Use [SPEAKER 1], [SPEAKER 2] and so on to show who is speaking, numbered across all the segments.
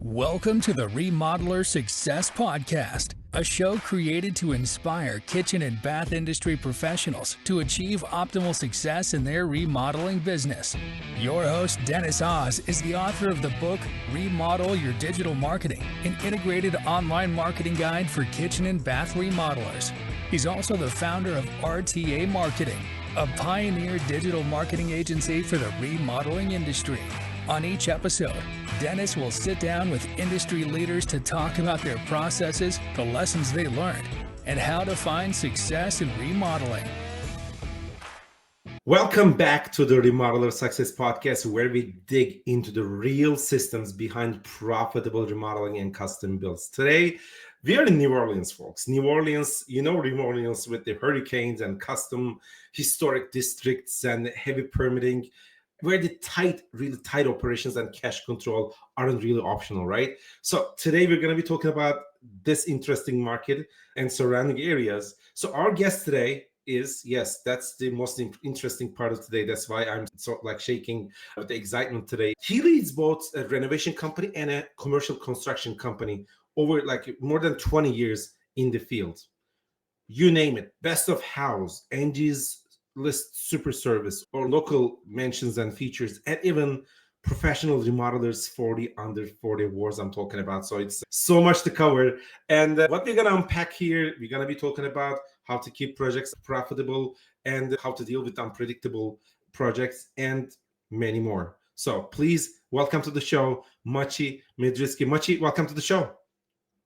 [SPEAKER 1] Welcome to the Remodeler Success Podcast, a show created to inspire kitchen and bath industry professionals to achieve optimal success in their remodeling business. Your host, Dennis Oz, is the author of the book Remodel Your Digital Marketing, an integrated online marketing guide for kitchen and bath remodelers. He's also the founder of RTA Marketing, a pioneer digital marketing agency for the remodeling industry. On each episode, Dennis will sit down with industry leaders to talk about their processes, the lessons they learned, and how to find success in remodeling.
[SPEAKER 2] Welcome back to the Remodeler Success Podcast, where we dig into the real systems behind profitable remodeling and custom builds. Today, we are in New Orleans, folks. New Orleans, you know, New Orleans with the hurricanes and custom historic districts and heavy permitting, where the really tight operations and cash control aren't really optional, right? So today we're going to be talking about this interesting market and surrounding areas. So our guest today is, yes, that's the most interesting part of today. That's why I'm sort of like shaking with the excitement today. He leads both a renovation company and a commercial construction company over like more than 20 years in the field. You name it, best of house, Angie's List super service, or local mentions and features, and even professional remodelers 40 under 40 awards I'm talking about. So it's so much to cover. And what we're going to unpack here, we're going to be talking about how to keep projects profitable and how to deal with unpredictable projects and many more. So please welcome to the show, Machi Medrzycki. Machi, welcome to the show.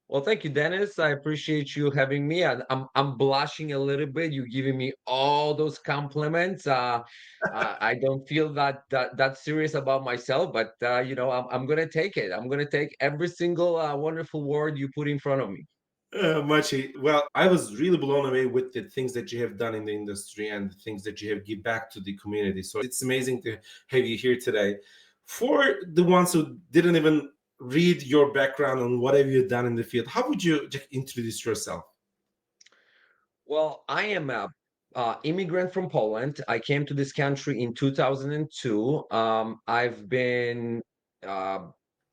[SPEAKER 3] Well, thank you, Dennis. I appreciate you having me. I'm blushing a little bit. You're giving me all those compliments. I don't feel that serious about myself, but I'm gonna take it. I'm gonna take every single wonderful word you put in front of me.
[SPEAKER 2] Machi, well, I was really blown away with the things that you have done in the industry and the things that you have give back to the community. So it's amazing to have you here today. For the ones who didn't even read your background on what have you done in the field, how would you just introduce yourself?
[SPEAKER 3] Well, I am a immigrant from Poland. I came to this country in 2002. I've been uh,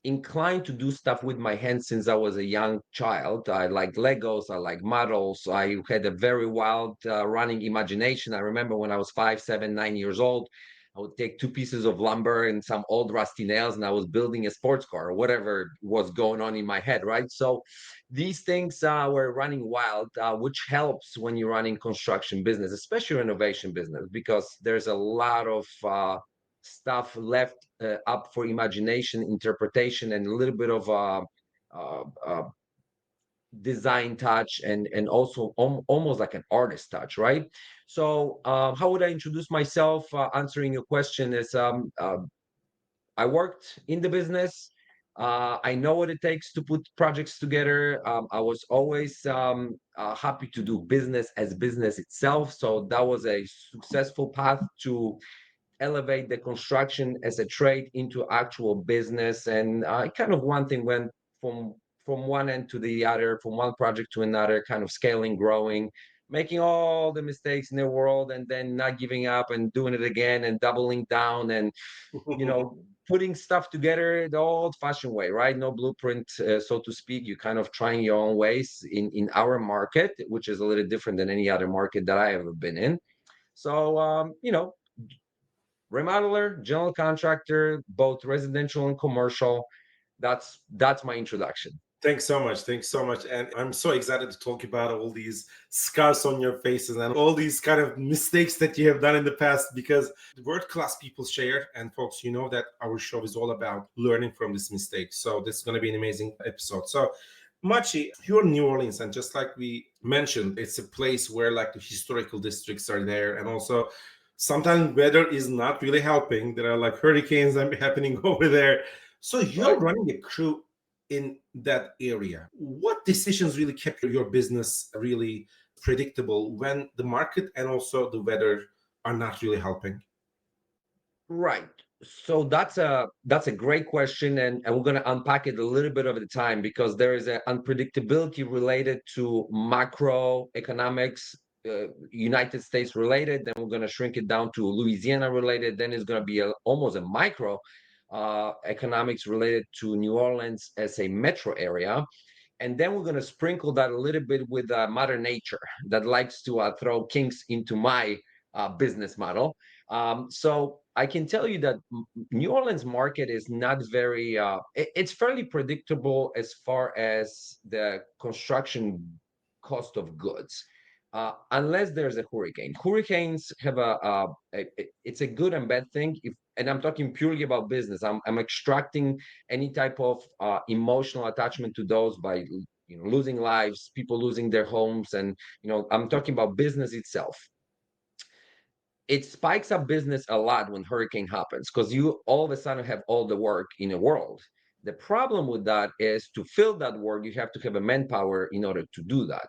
[SPEAKER 3] inclined to do stuff with my hands since I was a young child. I like Legos, I like models. I had a very wild running imagination. I remember when I was 5, 7, 9 years old, I would take two pieces of lumber and some old rusty nails, and I was building a sports car or whatever was going on in my head, right? So these things were running wild, which helps when you're running construction business, especially renovation business, because there's a lot of stuff left up for imagination, interpretation, and a little bit of uh, uh, design touch and also almost like an artist touch, right? So how would I introduce myself? Answering your question is I worked in the business. I know what it takes to put projects together. I was always happy to do business as business itself. So that was a successful path to elevate the construction as a trade into actual business. And kind of one thing went from one end to the other, from one project to another, kind of scaling, growing, making all the mistakes in the world, and then not giving up and doing it again and doubling down and putting stuff together the old-fashioned way, right? No blueprint, so to speak. You kind of trying your own ways in our market, which is a little different than any other market that I ever been in. So remodeler, general contractor, both residential and commercial. That's my introduction.
[SPEAKER 2] Thanks so much. Thanks so much. And I'm so excited to talk about all these scars on your faces and all these kind of mistakes that you have done in the past, because world-class people share. And folks, you know that our show is all about learning from this mistake. So this is going to be an amazing episode. So Machi, you're in New Orleans, and just like we mentioned, it's a place where like the historical districts are there. And also sometimes weather is not really helping. There are like hurricanes happening over there. So you're
[SPEAKER 3] Right.
[SPEAKER 2] running a crew in that area. What decisions really kept your business really predictable when the market and also the weather are not really helping?
[SPEAKER 3] Right. So that's a great question, and we're going to unpack it a little bit over the time because there is an unpredictability related to macroeconomics, United States related. Then we're going to shrink it down to Louisiana related. Then it's going to be almost a micro economics related to New Orleans as a metro area. And then we're going to sprinkle that a little bit with Mother Nature that likes to throw kinks into my business model. So I can tell you that New Orleans market is not very, it's fairly predictable as far as the construction cost of goods. Unless there's a hurricane. Hurricanes have it's a good and bad thing. And I'm talking purely about business. I'm extracting any type of emotional attachment to those by losing lives, people losing their homes, and I'm talking about business itself. It spikes up business a lot when hurricane happens because you all of a sudden have all the work in the world. The problem with that is to fill that work, you have to have a manpower in order to do that.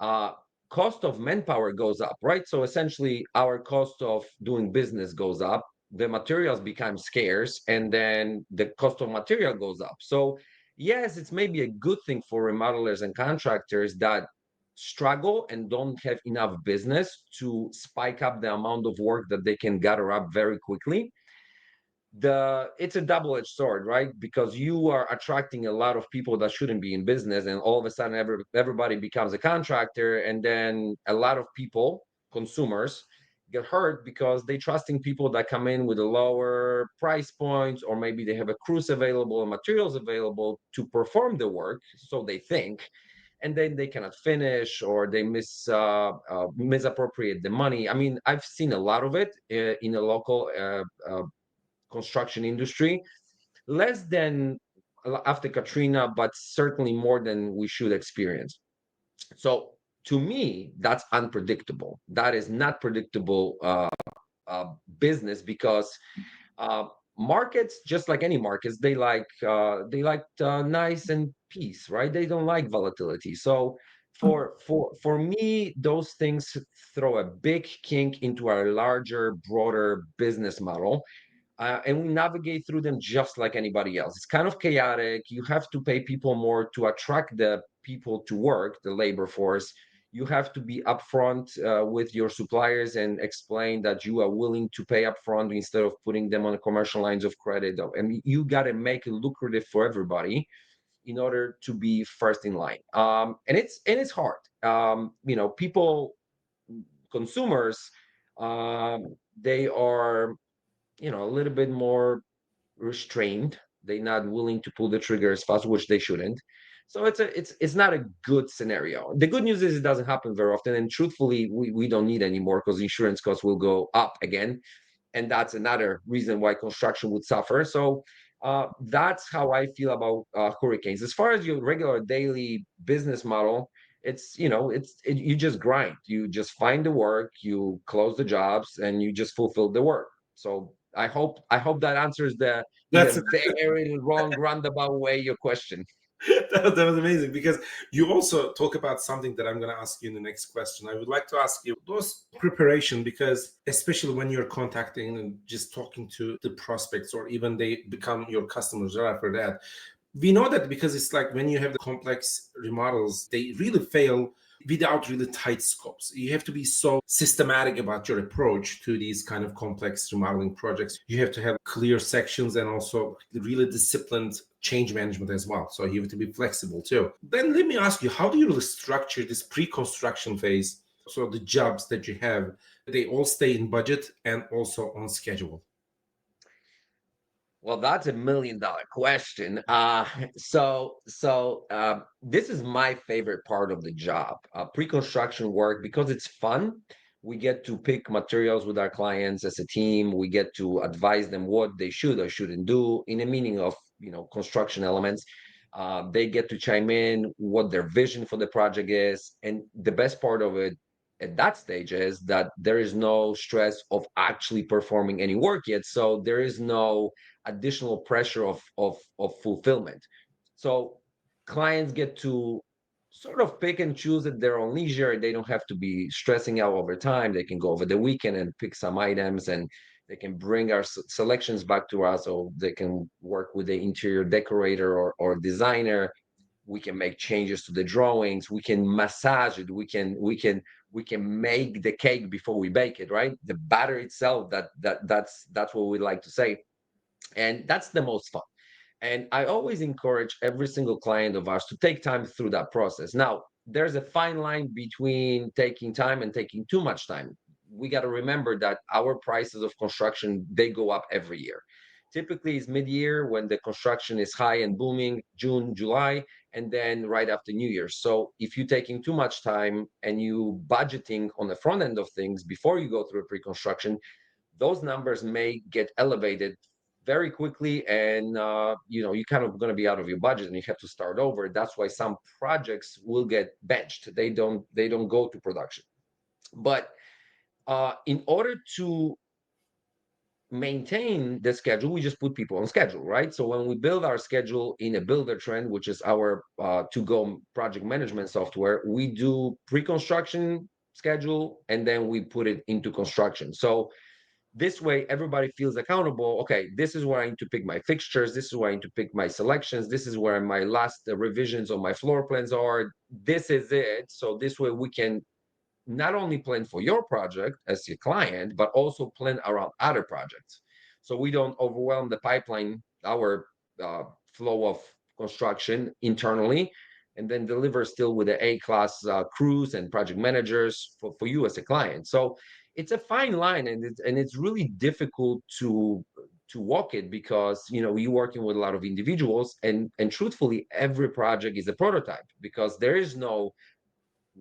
[SPEAKER 3] Uh, Cost of manpower goes up, right? So essentially, our cost of doing business goes up. The materials become scarce, and then the cost of material goes up. So yes, it's maybe a good thing for remodelers and contractors that struggle and don't have enough business to spike up the amount of work that they can gather up very quickly. It's a double-edged sword, right? Because you are attracting a lot of people that shouldn't be in business, and all of a sudden everybody becomes a contractor, and then a lot of people, consumers, get hurt because they trusting people that come in with a lower price point, or maybe they have a crews available and materials available to perform the work, so they think, and then they cannot finish, or they misappropriate the money. I mean, I've seen a lot of it in a local construction industry, less than after Katrina, but certainly more than we should experience. So to me, that's unpredictable. That is not predictable business, because uh, markets, just like any markets, they like nice and peace, right? They don't like volatility. So for me, those things throw a big kink into our larger, broader business model, and we navigate through them just like anybody else. It's kind of chaotic. You have to pay people more to attract the people to work, the labor force. You have to be upfront with your suppliers and explain that you are willing to pay upfront instead of putting them on commercial lines of credit. I mean, you got to make it lucrative for everybody in order to be first in line. And it's hard. People, consumers, they are a little bit more restrained. They're not willing to pull the trigger as fast, which they shouldn't. So it's not a good scenario. The good news is it doesn't happen very often, and truthfully, we don't need anymore because insurance costs will go up again, and that's another reason why construction would suffer. So that's how I feel about hurricanes. As far as your regular daily business model, you just grind. You just find the work, you close the jobs, and you just fulfill the work. So I hope that answers the in
[SPEAKER 2] That's
[SPEAKER 3] a very wrong roundabout way your question.
[SPEAKER 2] that was amazing, because you also talk about something that I'm going to ask you in the next question. I would like to ask you those preparation, because especially when you're contacting and just talking to the prospects, or even they become your customers right after that, we know that because it's like when you have the complex remodels, they really fail without really tight scopes. You have to be so systematic about your approach to these kind of complex remodeling projects. You have to have clear sections, and also really disciplined change management as well. So you have to be flexible too. Then let me ask you, how do you really structure this pre-construction phase? So the jobs that you have, they all stay in budget and also on schedule.
[SPEAKER 3] Well, that's $1 million question. This is my favorite part of the job, pre-construction work, because it's fun. We get to pick materials with our clients as a team. We get to advise them what they should or shouldn't do in a meaning of, construction elements. They get to chime in what their vision for the project is, and the best part of it at that stage is that there is no stress of actually performing any work yet. So there is no additional pressure of fulfillment. So clients get to sort of pick and choose at their own leisure. They don't have to be stressing out over time. They can go over the weekend and pick some items, and they can bring our selections back to us, or they can work with the interior decorator or designer. We can make changes to the drawings. We can massage it. We can make the cake before we bake it, right? The batter itself, that's what we like to say. And that's the most fun. And I always encourage every single client of ours to take time through that process. Now, there's a fine line between taking time and taking too much time. We got to remember that our prices of construction, they go up every year. Typically, it's mid-year when the construction is high and booming, June, July, and then right after New Year. So if you're taking too much time and you budgeting on the front end of things before you go through a pre-construction, those numbers may get elevated very quickly, and you kind of going to be out of your budget and you have to start over. That's why some projects will get benched. They don't go to production. But in order to maintain the schedule, we just put people on schedule, right? So when we build our schedule in a builder trend, which is our to go project management software, we do pre-construction schedule and then we put it into construction. So this way, everybody feels accountable. Okay, this is where I need to pick my fixtures. This is where I need to pick my selections. This is where my last revisions on my floor plans are. This is it. So this way, we can not only plan for your project as your client, but also plan around other projects. So we don't overwhelm the pipeline, our flow of construction internally, and then deliver still with the A-class crews and project managers for you as a client. So it's a fine line, and it's really difficult to walk it because you're working with a lot of individuals, and truthfully, every project is a prototype because there is no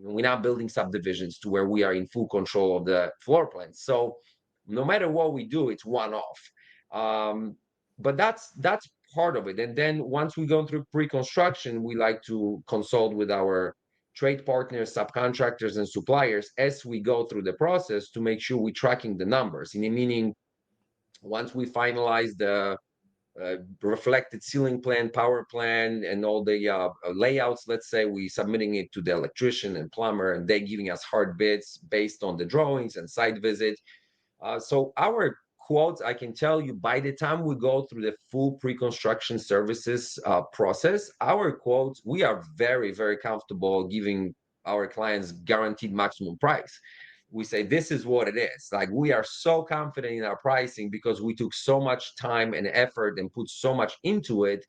[SPEAKER 3] we're not building subdivisions to where we are in full control of the floor plans. So no matter what we do, it's one off. But that's part of it. And then once we go through pre-construction, we like to consult with our trade partners, subcontractors, and suppliers as we go through the process to make sure we're tracking the numbers. In the meaning, once we finalize the reflected ceiling plan, power plan, and all the layouts. Let's say we submitting it to the electrician and plumber, and they giving us hard bids based on the drawings and site visit. So our quotes, I can tell you, by the time we go through the full pre-construction services process, our quotes, we are very, very comfortable giving our clients guaranteed maximum price. We say this is what it is. Like, we are so confident in our pricing because we took so much time and effort and put so much into it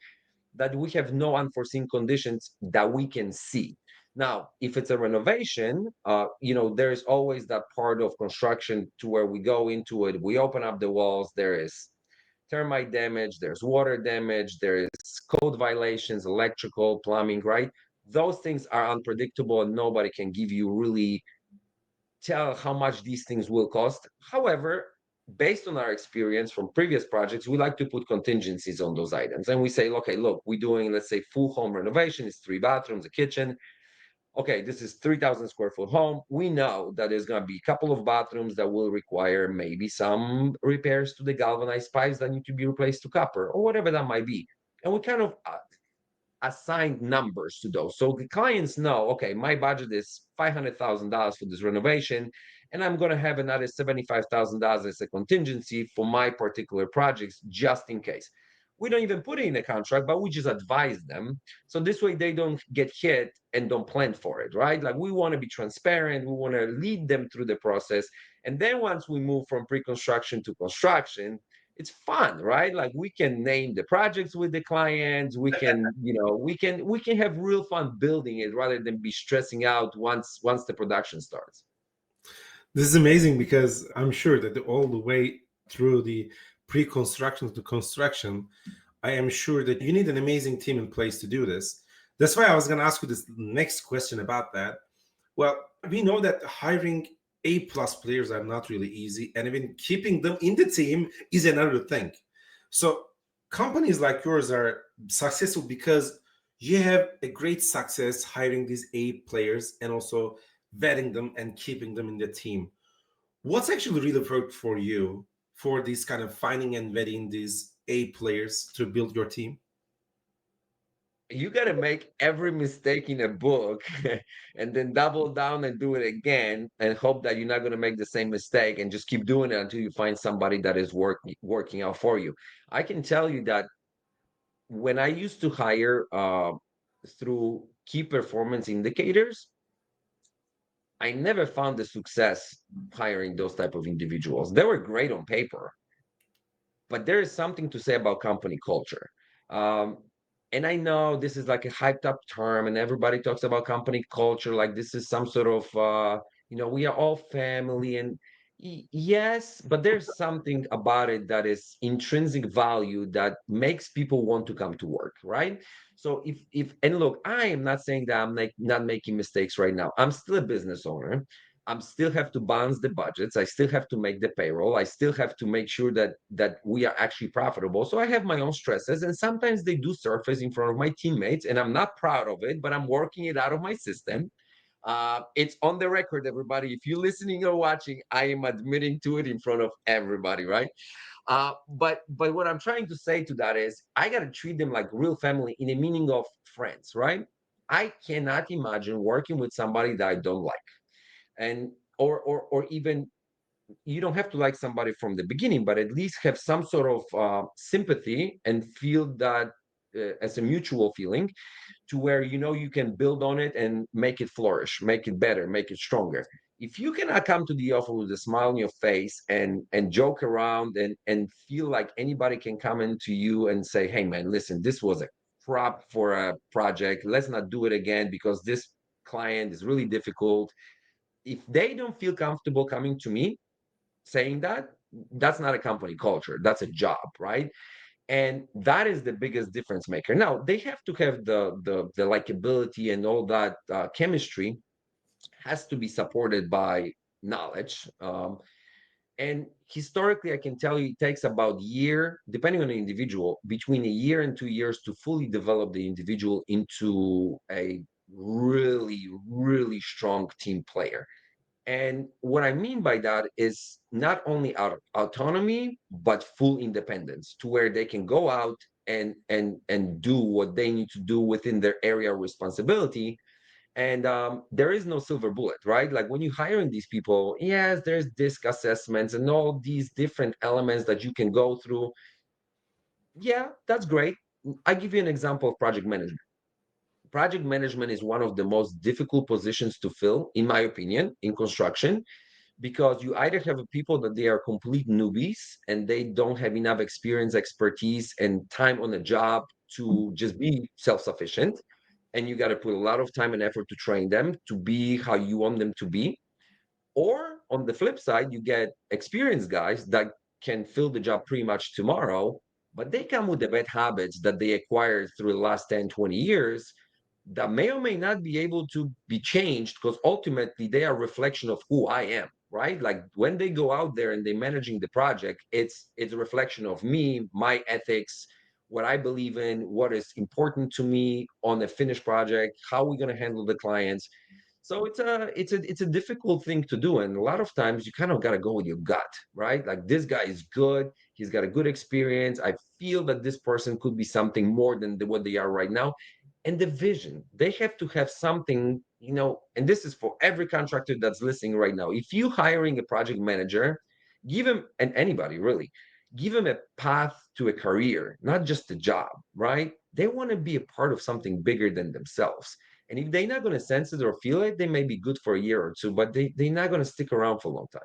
[SPEAKER 3] that we have no unforeseen conditions that we can see. Now, if it's a renovation, there's always that part of construction to where we go into it, we open up the walls, there is termite damage, there's water damage, there is code violations, electrical, plumbing, right? Those things are unpredictable and nobody can give you really tell how much these things will cost. However, based on our experience from previous projects, we like to put contingencies on those items. And we say, okay, look, we're doing, let's say, full home renovation. It's 3 bathrooms, a kitchen. Okay, this is 3,000 square foot home. We know that there's going to be a couple of bathrooms that will require maybe some repairs to the galvanized pipes that need to be replaced to copper or whatever that might be. And we kind of assigned numbers to those. So the clients know, okay, my budget is $500,000 for this renovation, and I'm going to have another $75,000 as a contingency for my particular projects just in case. We don't even put it in a contract, but we just advise them. So this way they don't get hit and don't plan for it, right? Like, we want to be transparent. We want to lead them through the process. And then once we move from pre-construction to construction, it's fun, right? Like, we can name the projects with the clients. We can, we can have real fun building it rather than be stressing out once the production starts.
[SPEAKER 2] This is amazing because I'm sure that all the way through the pre-construction to construction, I am sure that you need an amazing team in place to do this. That's why I was going to ask you this next question about that. Well, we know that hiring A plus players are not really easy, and even keeping them in the team is another thing. So companies like yours are successful because you have a great success hiring these A players and also vetting them and keeping them in the team. What's actually really worked for you for this kind of finding and vetting these A players to build your team?
[SPEAKER 3] You got to make every mistake in a book and then double down and do it again and hope that you're not going to make the same mistake and just keep doing it until you find somebody that is working out for you. I can tell you that when I used to hire through key performance indicators, I never found the success hiring those type of individuals. They were great on paper, but there is something to say about company culture. Um, and I know this is like a hyped up term, and everybody talks about company culture like this is some sort of, we are all family. And yes, but there's something about it that is intrinsic value that makes people want to come to work, right? So and look, I am not saying that I'm like not making mistakes right now. I'm still a business owner. I still have to balance the budgets. I still have to make the payroll. I still have to make sure that we are actually profitable. So I have my own stresses, and sometimes they do surface in front of my teammates, and I'm not proud of it, but I'm working it out of my system. It's on the record, everybody. If you're listening or watching, I am admitting to it in front of everybody, right? But what I'm trying to say to that is, I gotta treat them like real family in the meaning of friends, right? I cannot imagine working with somebody that I don't like, and or even you don't have to like somebody from the beginning, but at least have some sort of sympathy and feel that as a mutual feeling, to where you can build on it and make it flourish, make it better, make it stronger. If you cannot come to the offer with a smile on your face and joke around and feel like anybody can come into you and say, hey man, listen, this was a prop for a project, let's not do it again because this client is really difficult. If they don't feel comfortable coming to me saying that, that's not a company culture, that's a job, right? And that is the biggest difference maker. Now they have to have the likability and all that chemistry has to be supported by knowledge. And historically, I can tell you, it takes about year, depending on the individual, between a year and 2 years to fully develop the individual into a really, really strong team player. And what I mean by that is not only autonomy, but full independence, to where they can go out and do what they need to do within their area of responsibility. And there is no silver bullet, right? Like when you're hiring these people, yes, there's disc assessments and all these different elements that you can go through. Yeah, that's great. I give you an example of project management. Project management is one of the most difficult positions to fill, in my opinion, in construction, because you either have people that they are complete newbies and they don't have enough experience, expertise, and time on the job to just be self-sufficient, and you got to put a lot of time and effort to train them to be how you want them to be. Or on the flip side, you get experienced guys that can fill the job pretty much tomorrow, but they come with the bad habits that they acquired through the last 10, 20 years that may or may not be able to be changed, because ultimately they are a reflection of who I am, right? Like when they go out there and they're managing the project, it's a reflection of me, my ethics, what I believe in, what is important to me on a finished project, how we're going to handle the clients. So it's a difficult thing to do, and a lot of times you kind of got to go with your gut, right? Like this guy is good, he's got a good experience. I feel that this person could be something more than what they are right now. And the vision, they have to have something, and this is for every contractor that's listening right now. If you hiring a project manager, give him, and anybody really, give him a path to a career, not just a job, right? They want to be a part of something bigger than themselves. And if they're not going to sense it or feel it, they may be good for a year or two, but they're not going to stick around for a long time.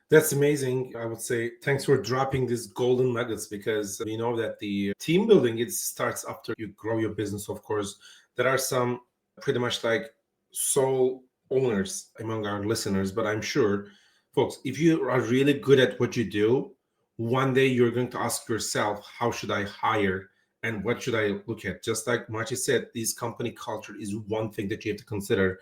[SPEAKER 2] That's amazing. I would say thanks for dropping these golden nuggets, because we know that the team building, it starts after you grow your business. Of course, there are some pretty much like sole owners among our listeners, but I'm sure, folks, if you are really good at what you do, one day you're going to ask yourself, how should I hire and what should I look at? Just like Machi said, this company culture is one thing that you have to consider.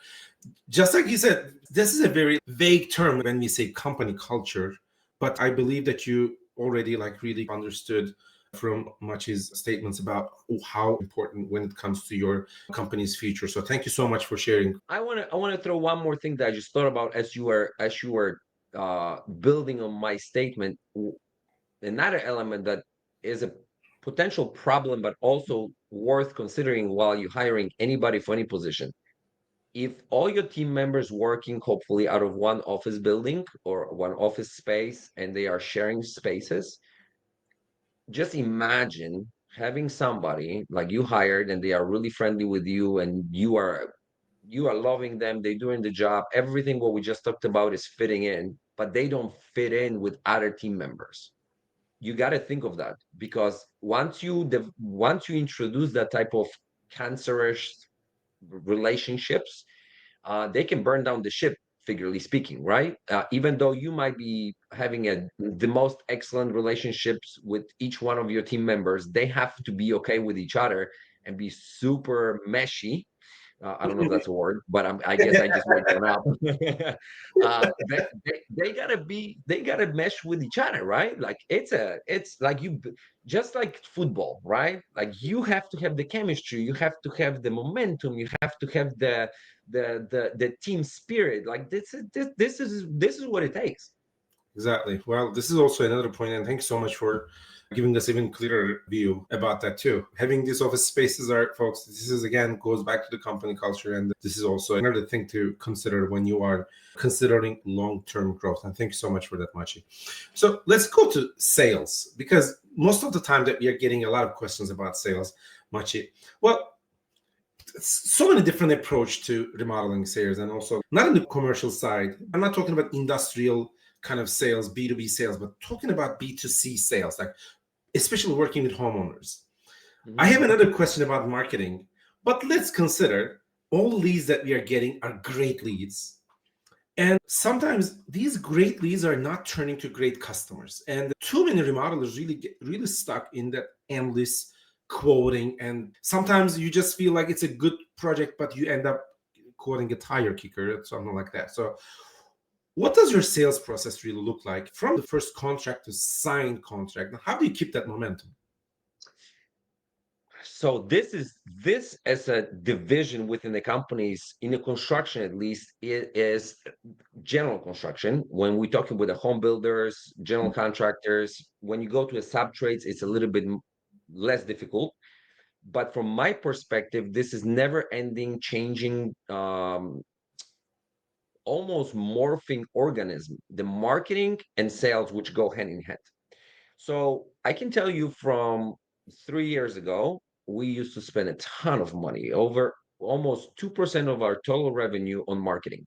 [SPEAKER 2] Just like you said, this is a very vague term when we say company culture, but I believe that you already like really understood from Machi's statements about how important when it comes to your company's future. So thank you so much for sharing.
[SPEAKER 3] I want to throw one more thing that I just thought about as you were building on my statement. Another element that is a potential problem, but also worth considering while you're hiring anybody for any position. If all your team members working hopefully out of one office building or one office space and they are sharing spaces, just imagine having somebody like you hired and they are really friendly with you and you are loving them, they're doing the job, everything what we just talked about is fitting in, but they don't fit in with other team members. you got to think of that, because once you introduce that type of cancerous relationships, they can burn down the ship, figuratively speaking, right? Even though you might be having the most excellent relationships with each one of your team members, they have to be okay with each other and be super meshy. I don't know if that's a word, but I guess I just made one up. They gotta mesh with each other, right? Like it's like just like football, right? Like you have to have the chemistry, you have to have the momentum, you have to have the team spirit. Like this is what it takes.
[SPEAKER 2] Exactly. Well, this is also another point, and thanks so much for giving us even clearer view about that too. Having these office spaces are, folks, this is again goes back to the company culture, and this is also another thing to consider when you are considering long-term growth. And thank you so much for that, Machi. So let's go to sales, because most of the time that we are getting a lot of questions about sales, Machi. Well, so many different approach to remodeling sales, and also not in the commercial side. I'm not talking about industrial kind of sales, B2B sales, but talking about B2C sales, like especially working with homeowners. I have another question about marketing, but let's consider all the leads that we are getting are great leads. And sometimes these great leads are not turning to great customers. And too many remodelers really get really stuck in that endless quoting. And sometimes you just feel like it's a good project, but you end up quoting a tire kicker or something like that. So what does your sales process really look like from the first contract to signed contract? How do you keep that momentum?
[SPEAKER 3] So this as a division within the companies in the construction, at least, it is general construction. When we're talking with the home builders, general contractors, when you go to the sub trades, it's a little bit less difficult. But from my perspective, this is never ending, changing, almost morphing organism, the marketing and sales, which go hand in hand. So I can tell you from 3 years ago, we used to spend a ton of money, over almost 2% of our total revenue on marketing.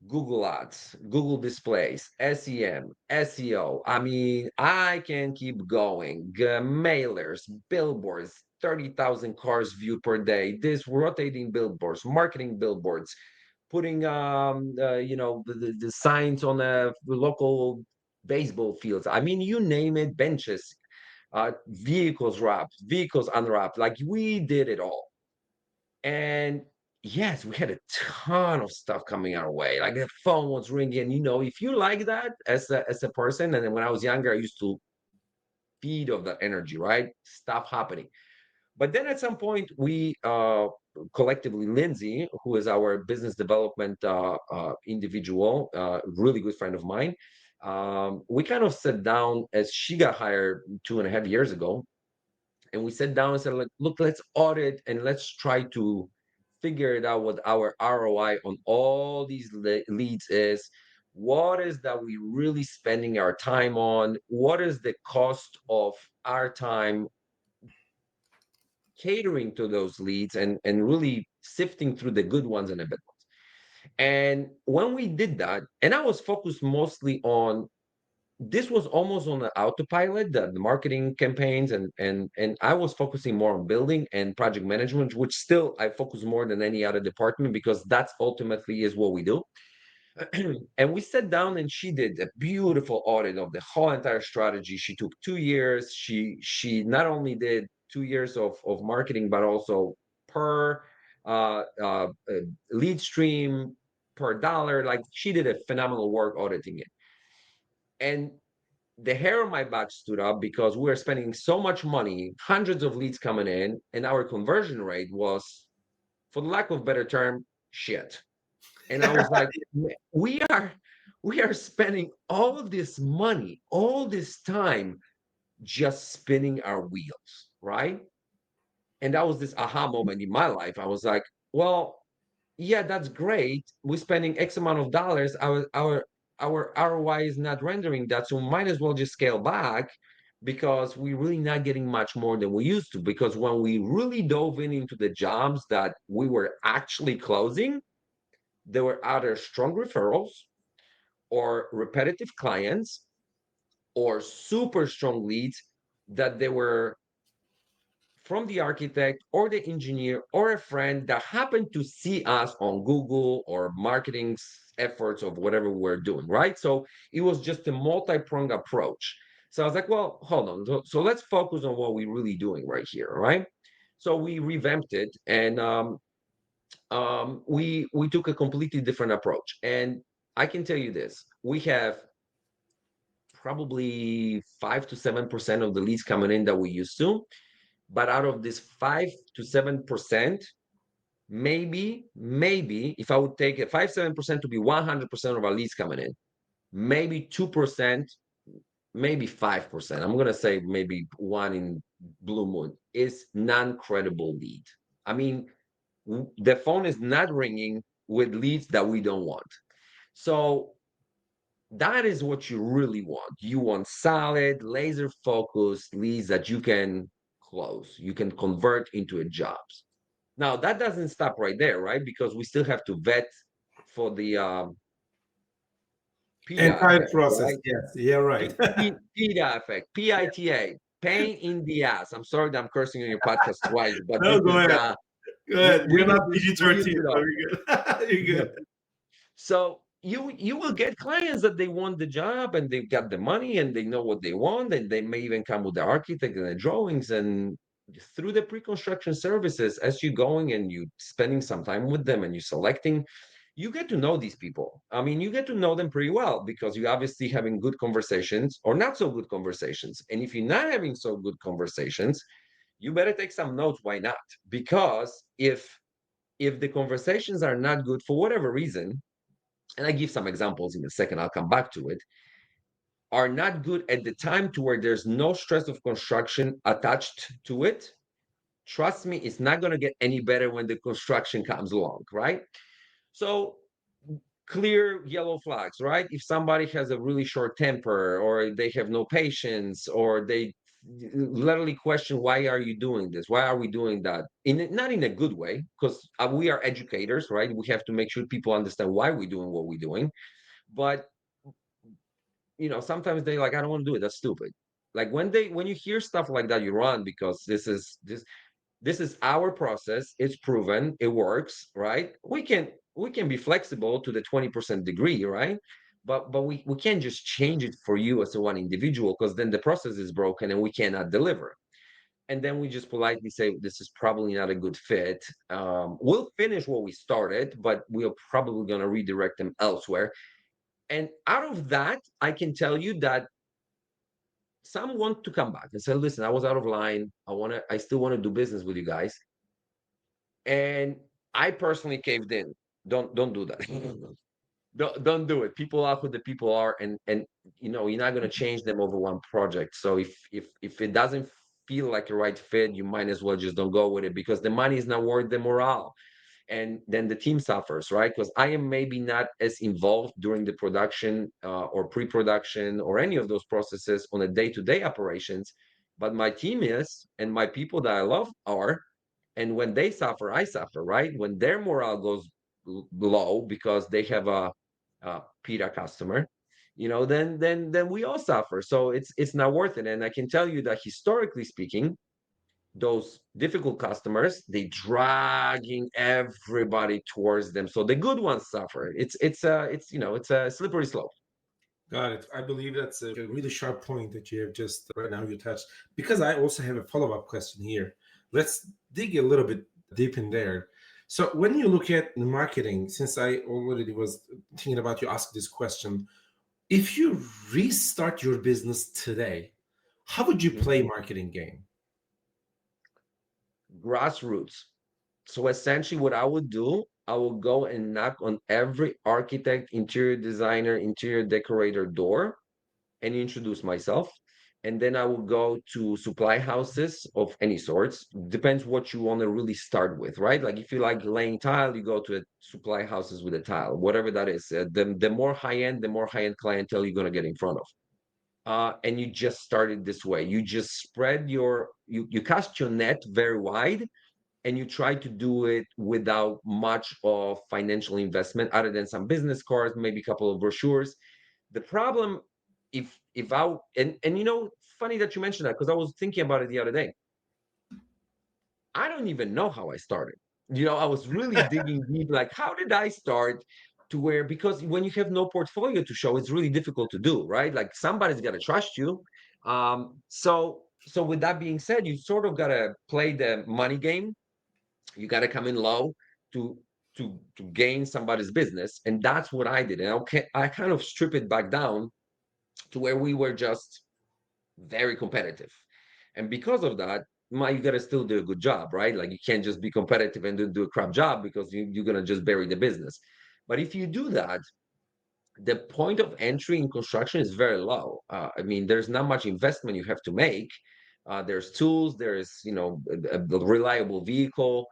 [SPEAKER 3] Google ads, Google displays, SEM, SEO. I mean, I can keep going. Mailers, billboards, 30,000 cars viewed per day. This rotating billboards, marketing billboards, putting the signs on the local baseball fields. I mean, you name it, benches, vehicles wrapped, vehicles unwrapped. Like we did it all. And yes, we had a ton of stuff coming our way. Like the phone was ringing. If you like that as a person, and then when I was younger, I used to feed of that energy, right? Stuff happening. But then at some point, we collectively, Lindsay, who is our business development individual, really good friend of mine, we kind of sat down as she got hired 2.5 years ago, and we sat down and said, like, look, let's audit and let's try to figure it out what our ROI on all these leads is. What is that we really spending our time on? What is the cost of our time catering to those leads and really sifting through the good ones and the bad ones? And when we did that, and I was focused mostly on, this was almost on the autopilot, the marketing campaigns, and I was focusing more on building and project management, which still I focus more than any other department, because that's ultimately is what we do. And we sat down and she did a beautiful audit of the whole entire strategy. She took 2 years. She not only did 2 years of marketing, but also per lead stream, per dollar. Like she did a phenomenal work auditing it. And the hair on my back stood up, because we were spending so much money, hundreds of leads coming in, and our conversion rate was, for the lack of a better term, shit. And I was like, we are spending all this money, all this time, just spinning our wheels, right? And that was this aha moment in my life. I was like, well, yeah, that's great. We're spending X amount of dollars. Our ROI is not rendering that, so we might as well just scale back, because we're really not getting much more than we used to. Because when we really dove into the jobs that we were actually closing, there were either strong referrals or repetitive clients, or super strong leads that they were from the architect or the engineer or a friend that happened to see us on Google or marketing efforts of whatever we're doing, right? So it was just a multi-pronged approach. So I was like, well, hold on. So let's focus on what we're really doing right here, right? So we revamped it, and we took a completely different approach. And I can tell you this: we have probably 5 to 7% of the leads coming in that we used to, but out of this 5 to 7%, maybe if I would take it 5 7% to be 100% of our leads coming in, maybe 2%, maybe 5%. I'm gonna say maybe one in blue moon is non-credible lead. I mean, the phone is not ringing with leads that we don't want. So that is what you really want. You want solid, laser focused leads that you can close, you can convert into a jobs. Now that doesn't stop right there, right? Because we still have to vet for the PITA
[SPEAKER 2] Entire
[SPEAKER 3] effect,
[SPEAKER 2] process.
[SPEAKER 3] right?
[SPEAKER 2] Yes. Yeah. Right.
[SPEAKER 3] PITA effect, PITA, pain in the ass. I'm sorry that I'm cursing on your podcast twice, but
[SPEAKER 2] No,
[SPEAKER 3] this
[SPEAKER 2] go
[SPEAKER 3] is
[SPEAKER 2] ahead. Go ahead.
[SPEAKER 3] we
[SPEAKER 2] You're not
[SPEAKER 3] use this, we use
[SPEAKER 2] PG-13,
[SPEAKER 3] it
[SPEAKER 2] so
[SPEAKER 3] all.
[SPEAKER 2] you're good. You're good.
[SPEAKER 3] So you will get clients that they want the job and they've got the money and they know what they want, and they may even come with the architect and the drawings, and through the pre-construction services, as you're going and you spending some time with them and you're selecting, you get to know these people. I mean, you get to know them pretty well because you obviously having good conversations or not so good conversations. And if you're not having so good conversations, you better take some notes. Why not? Because if the conversations are not good for whatever reason, and I give some examples in a second, I'll come back to it, are not good at the time to where there's no stress of construction attached to it, trust me, it's not going to get any better when the construction comes along, right? So clear yellow flags, right? If somebody has a really short temper or they have no patience or they literally question, why are you doing this, why are we doing that, not in a good way, because we are educators, right? We have to make sure people understand why we're doing what we're doing. But sometimes they like, I don't want to do it, that's stupid. Like when you hear stuff like that, you run, because this is our process, it's proven, it works, right? We can be flexible to the 20% degree, right? But we can't just change it for you as a one individual, because then the process is broken and we cannot deliver. And then we just politely say, this is probably not a good fit. We'll finish what we started, but we're probably going to redirect them elsewhere. And out of that, I can tell you that some want to come back and say, listen, I was out of line. I still want to do business with you guys. And I personally caved in. Don't do that. Don't do it. People are who the people are, and you're not going to change them over one project. So if it doesn't feel like a right fit, you might as well just don't go with it, because the money is not worth the morale, and then the team suffers, right? Because I am maybe not as involved during the production or pre-production or any of those processes on a day-to-day operations, but my team is, and my people that I love are. And when they suffer, I suffer, right? When their morale goes low because they have a PITA customer, then we all suffer. So it's not worth it. And I can tell you that historically speaking, those difficult customers, they dragging everybody towards them, so the good ones suffer. It's a slippery slope.
[SPEAKER 2] Got it. I believe that's a really sharp point that you have just right now you touched. Because I also have a follow-up question here. Let's dig a little bit deep in there. So when you look at the marketing, since I already was thinking about you ask this question, if you restart your business today, how would you play marketing game?
[SPEAKER 3] Grassroots. So essentially what I would do, I will go and knock on every architect, interior designer, interior decorator door and introduce myself. And then I will go to supply houses of any sorts. Depends what you want to really start with, right? Like if you like laying tile, you go to supply houses with a tile, whatever that is. The more high end, the more high end clientele you're going to get in front of. And you just started this way. You just spread you cast your net very wide, and you try to do it without much of financial investment other than some business cards, maybe a couple of brochures. The problem if I and funny that you mentioned that, because I was thinking about it the other day. I don't even know how I started. I was really digging deep, like how did I start to where, because when you have no portfolio to show, it's really difficult to do, right? Like somebody's got to trust you. So with that being said, you sort of got to play the money game. You got to come in low to to gain somebody's business, and that's what I did. And I kind of strip it back down to where we were just very competitive. And because of that, you got to still do a good job, right? Like you can't just be competitive and then do a crap job, because you're going to just bury the business. But if you do that, the point of entry in construction is very low. I mean, there's not much investment you have to make. There's tools, there's, a reliable vehicle.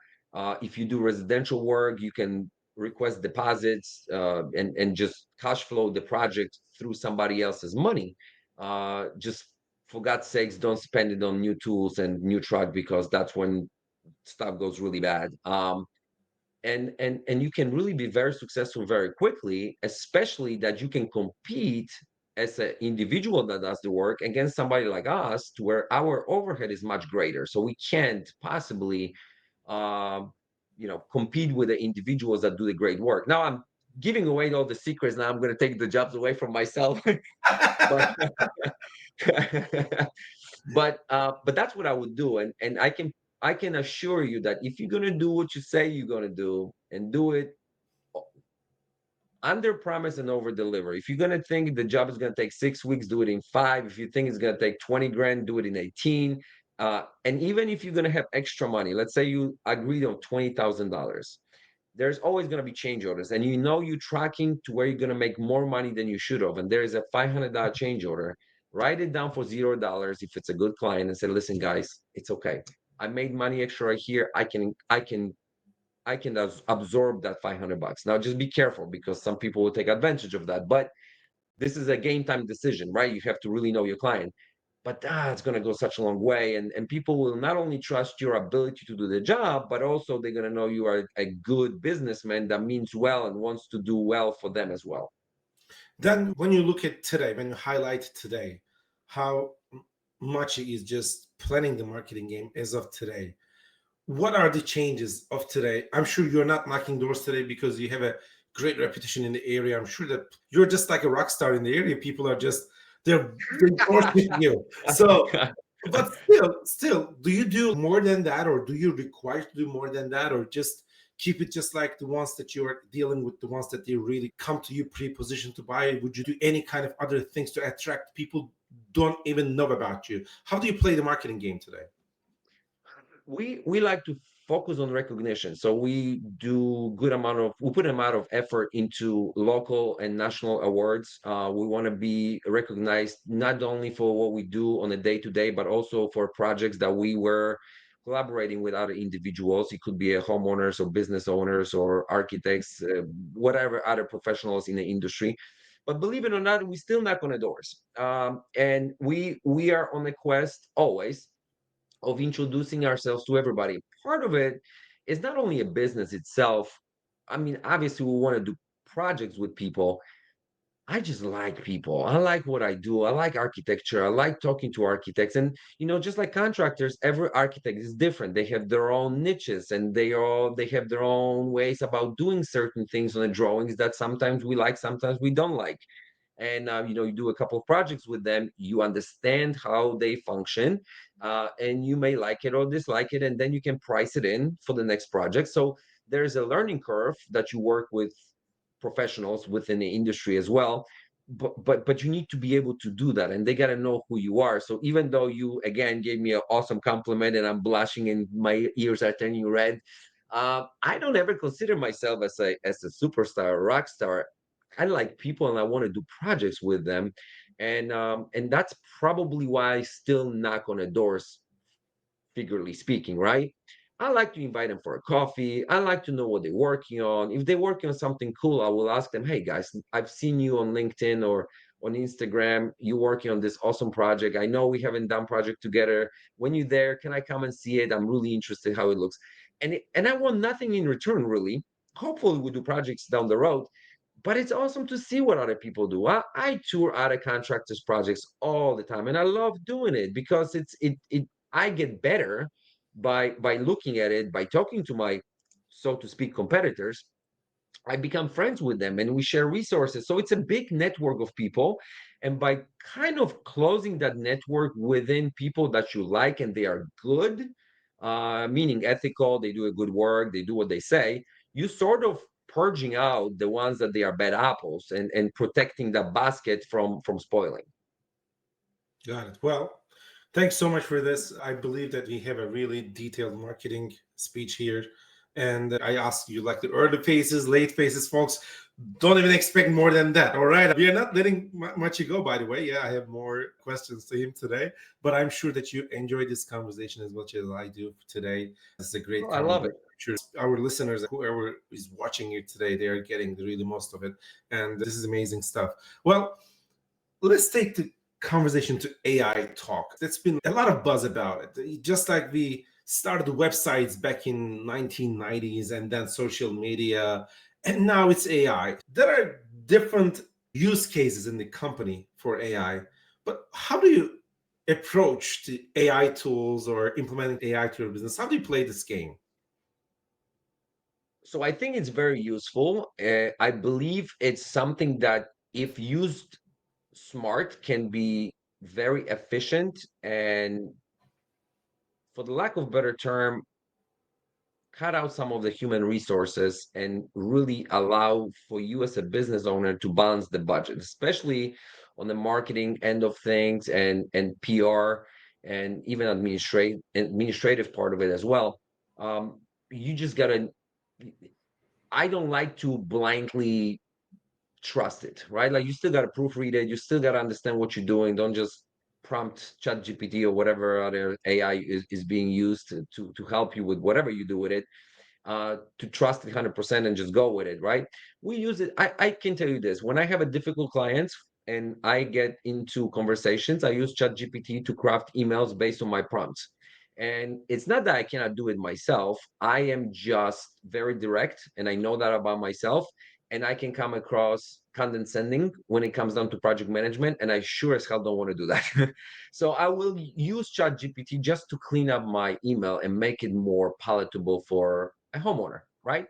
[SPEAKER 3] If you do residential work, you can request deposits, and just cash flow the project through somebody else's money. Just for God's sakes, don't spend it on new tools and new truck, because that's when stuff goes really bad. And you can really be very successful very quickly, especially that you can compete as an individual that does the work against somebody like us, to where our overhead is much greater, so we can't possibly um, compete with the individuals that do the great work. Now I'm giving away all the secrets. Now I'm going to take the jobs away from myself. but but that's what I would do, and I can assure you that if you're gonna do what you say you're gonna do, and do it under promise and over deliver. If you're gonna think the job is gonna take 6 weeks, do it in 5. If you think it's gonna take 20 grand, do it in 18. And even if you're gonna have extra money, let's say you agreed on $20,000, there's always going to be change orders, and you're tracking to where you're going to make more money than you should have, and there is a $500 change order. Write it down for $0 if it's a good client, and say, listen guys, it's okay, I made money extra right here. I can absorb that $500. Now just be careful, because some people will take advantage of that, but this is a game time decision, right? You have to really know your client. But it's going to go such a long way, and people will not only trust your ability to do the job, but also they're going to know you are a good businessman that means well and wants to do well for them as well.
[SPEAKER 2] Then when you look at today, when you highlight today how Machi is just planning the marketing game as of today, what are the changes of today? I'm sure you're not knocking doors today because you have a great reputation in the area. I'm sure that you're just like a rock star in the area. People are just they're worshiping you. So, but still, do you do more than that, or do you require to do more than that, or just keep it just like the ones that you are dealing with, the ones that they really come to you pre-positioned to buy? Would you do any kind of other things to attract people don't even know about you? How do you play the marketing game today?
[SPEAKER 3] We like to focus on recognition, so we put an amount of effort into local and national awards. We want to be recognized not only for what we do on a day to day, but also for projects that we were collaborating with other individuals. It could be a homeowners or business owners or architects, whatever other professionals in the industry. But believe it or not, we still knock on the doors, and we are on a quest always of introducing ourselves to everybody. Part of it is not only a business itself. I mean, obviously, we want to do projects with people. I just like people. I like what I do. I like architecture. I like talking to architects. And just like contractors, every architect is different. They have their own niches, and they have their own ways about doing certain things on the drawings that sometimes we like, sometimes we don't like. And you do a couple of projects with them, you understand how they function, and you may like it or dislike it, and then you can price it in for the next project. So there's a learning curve that you work with professionals within the industry as well. But you need to be able to do that, and they got to know who you are. So even though you again gave me an awesome compliment, and I'm blushing and my ears are turning red, I don't ever consider myself as a superstar or rock star. I like people, and I want to do projects with them, and that's probably why I still knock on the doors, figuratively speaking, right? I like to invite them for a coffee. I like to know what they're working on. If they're working on something cool, I will ask them, hey guys, I've seen you on LinkedIn or on Instagram. You're working on this awesome project. I know we haven't done project together. When you're there, can I come and see it? I'm really interested how it looks. And I want nothing in return, really. Hopefully we do projects down the road, but it's awesome to see what other people do. I tour other contractors' projects all the time, and I love doing it because it I get better by looking at it, by talking to my, so to speak, competitors. I become friends with them and we share resources. So it's a big network of people. And by kind of closing that network within people that you like and they are good, meaning ethical, they do a good work, they do what they say, you sort of purging out the ones that they are bad apples and protecting the basket from spoiling.
[SPEAKER 2] Got it. Well, thanks so much for this. I believe that we have a really detailed marketing speech here. And I asked you like the early phases, late phases, folks. Don't even expect more than that. All right. We are not letting Machi go, by the way. Yeah, I have more questions to him today, but I'm sure that you enjoyed this conversation as much as I do today. It's a great
[SPEAKER 3] Oh, I love
[SPEAKER 2] conversation.
[SPEAKER 3] it.
[SPEAKER 2] I'm sure our listeners, whoever is watching it today, they are getting the really most of it. And this is amazing stuff. Well, let's take the conversation to AI talk. There's been a lot of buzz about it. Just like we started websites back in 1990s and then social media, and now it's AI. There are different use cases in the company for AI, but how do you approach the AI tools or implementing AI to your business? How do you play this game?
[SPEAKER 3] So I think it's very useful. I believe it's something that, if used smart, can be very efficient and, for the lack of a better term, cut out some of the human resources and really allow for you as a business owner to balance the budget, especially on the marketing end of things and PR and even administrative part of it as well. You just gotta. I don't like to blindly trust it, right? Like, you still got to proofread it. You still got to understand what you're doing. Don't just prompt chat GPT or whatever other AI is being used to help you with whatever you do with it, to trust it 100% and just go with it, right? We use it. I can tell you this: when I have a difficult client and I get into conversations, I use ChatGPT to craft emails based on my prompts. And it's not that I cannot do it myself. I am just very direct, and I know that about myself. And I can come across condescending when it comes down to project management, and I sure as hell don't want to do that. So I will use ChatGPT just to clean up my email and make it more palatable for a homeowner, right?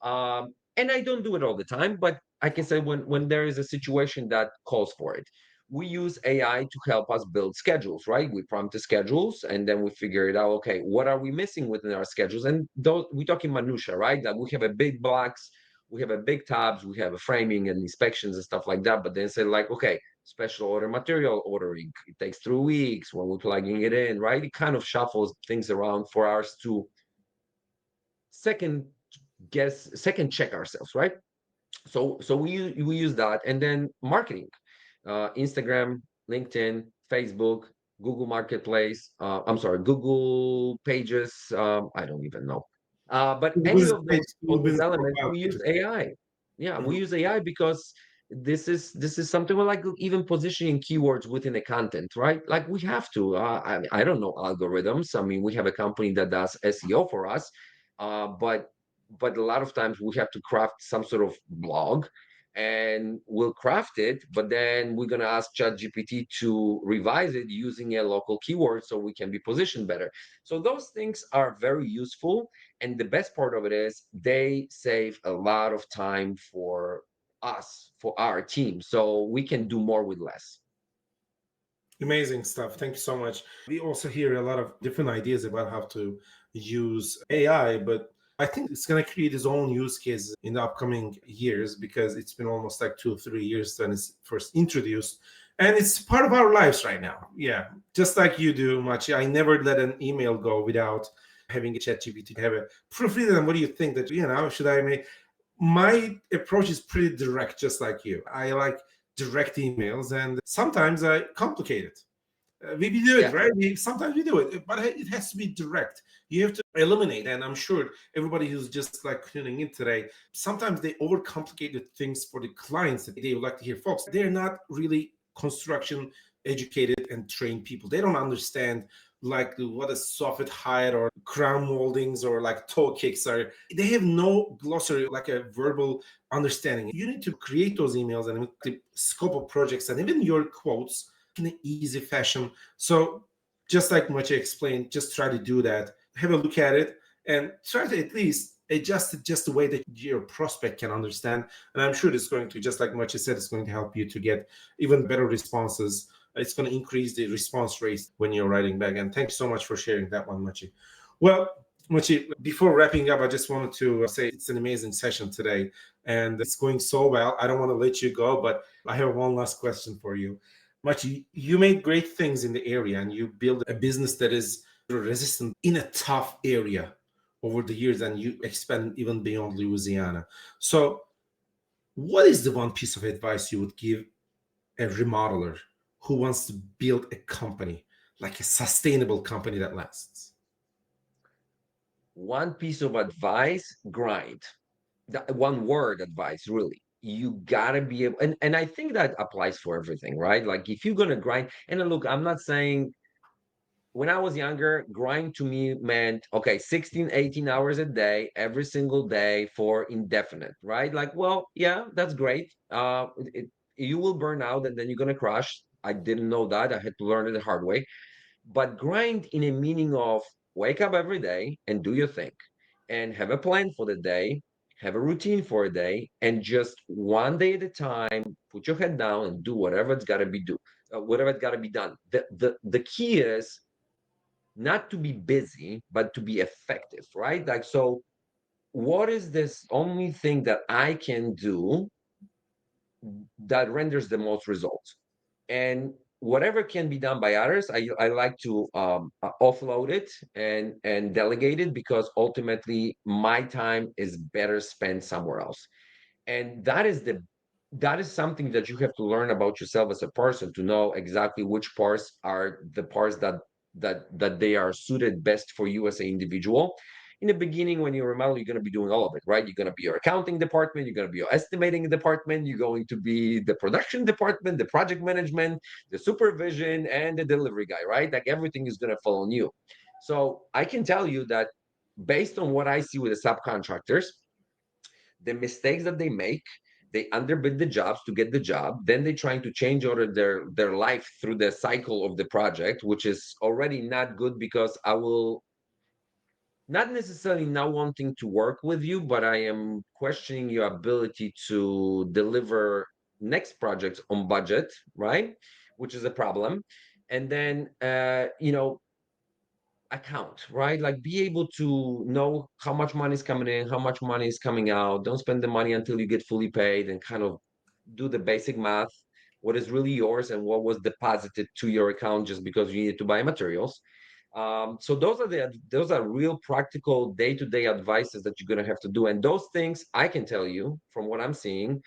[SPEAKER 3] And I don't do it all the time, but I can say when there is a situation that calls for it. We use AI to help us build schedules, right? We prompt the schedules and then we figure it out. Okay, what are we missing within our schedules? And those, we talk in minutia, right? That we have a big blocks, we have a big tabs, we have a framing and inspections and stuff like that. But then say like, okay, special order material ordering, it takes 3 weeks when we're plugging it in, right? It kind of shuffles things around for us to second second check ourselves, right? So we use that. And then marketing, Instagram, LinkedIn, Facebook, Google Marketplace, I'm sorry, Google Pages, I don't even know, but any
[SPEAKER 2] Business
[SPEAKER 3] of
[SPEAKER 2] page,
[SPEAKER 3] those
[SPEAKER 2] business
[SPEAKER 3] elements
[SPEAKER 2] profile
[SPEAKER 3] we use
[SPEAKER 2] pages.
[SPEAKER 3] AI. Yeah, we
[SPEAKER 2] Mhm.
[SPEAKER 3] use AI because this is something like even positioning keywords within the content, right? Like, we have to. I don't know algorithms. I mean, we have a company that does SEO for us, but a lot of times we have to craft some sort of blog, and we'll craft it, but then we're going to ask ChatGPT to revise it using a local keyword so we can be positioned better. So those things are very useful, and the best part of it is they save a lot of time for us, for our team, so we can do more with less.
[SPEAKER 2] Amazing stuff. Thank you so much. We also hear a lot of different ideas about how to use AI, but I think it's going to create its own use cases in the upcoming years because it's been almost like 2 or 3 years since it's first introduced. And it's part of our lives right now. Yeah. Just like you do, Machi. I never let an email go without having a chat GPT to have a proofread. And what do you think that, should I make? My approach is pretty direct, just like you. I like direct emails, and sometimes I complicate it. We do it,
[SPEAKER 3] Yeah.
[SPEAKER 2] right? Sometimes we do it, but it has to be direct. You have to eliminate, and I'm sure everybody who's just like tuning in today, sometimes they overcomplicate the things for the clients that they would like to hear. Folks, they're not really construction educated and trained people. They don't understand like what a soffit height or crown moldings or like toe kicks are. They have no glossary, like a verbal understanding. You need to create those emails and the scope of projects and even your quotes in an easy fashion. So just like Machi explained, just try to do that. Have a look at it and try to at least adjust it just the way that your prospect can understand. And I'm sure it's going to, just like Machi said, it's going to help you to get even better responses. It's going to increase the response rate when you're writing back. And thanks so much for sharing that one, Machi. Well, Machi, before wrapping up, I just wanted to say it's an amazing session today and it's going so well. I don't want to let you go, but I have one last question for you. Machi, you made great things in the area and you build a business that is resistant in a tough area over the years and you expand even beyond Louisiana. So, what is the one piece of advice you would give a remodeler who wants to build a company, like a sustainable company that lasts?
[SPEAKER 3] One piece of advice: grind. One word advice, really. You gotta be able, and I think that applies for everything, right? Like if you're gonna grind, and look, I'm not saying, when I was younger, grind to me meant, okay, 16, 18 hours a day, every single day for indefinite, right? Like, well, yeah, that's great. You will burn out and then you're gonna crash. I didn't know that. I had to learn it the hard way. But grind in a meaning of wake up every day and do your thing and have a plan for the day, have a routine for a day, and just one day at a time, put your head down and do whatever it's got to be whatever it's got to be done. The key is not to be busy, but to be effective, right? Like, so what is this only thing that I can do that renders the most results? And whatever can be done by others, I like to offload it and delegate it, because ultimately my time is better spent somewhere else. And that is something that you have to learn about yourself as a person, to know exactly which parts are the parts that they are suited best for you as an individual. In the beginning, when you're remodel, you're going to be doing all of it, right? You're going to be your accounting department, you're going to be your estimating department, you're going to be the production department, the project management, the supervision, and the delivery guy, right? Like everything is going to fall on you. So I can tell you that based on what I see with the subcontractors, the mistakes that they make, they underbid the jobs to get the job, then they're trying to change order their life through the cycle of the project, which is already not good, because I will not necessarily not wanting to work with you, but I am questioning your ability to deliver next projects on budget, right? Which is a problem. And then account, right? Like be able to know how much money is coming in, how much money is coming out. Don't spend the money until you get fully paid, and kind of do the basic math. What is really yours and what was deposited to your account just because you needed to buy materials. So those are real practical day-to-day advices that you're gonna have to do. And those things, I can tell you from what I'm seeing,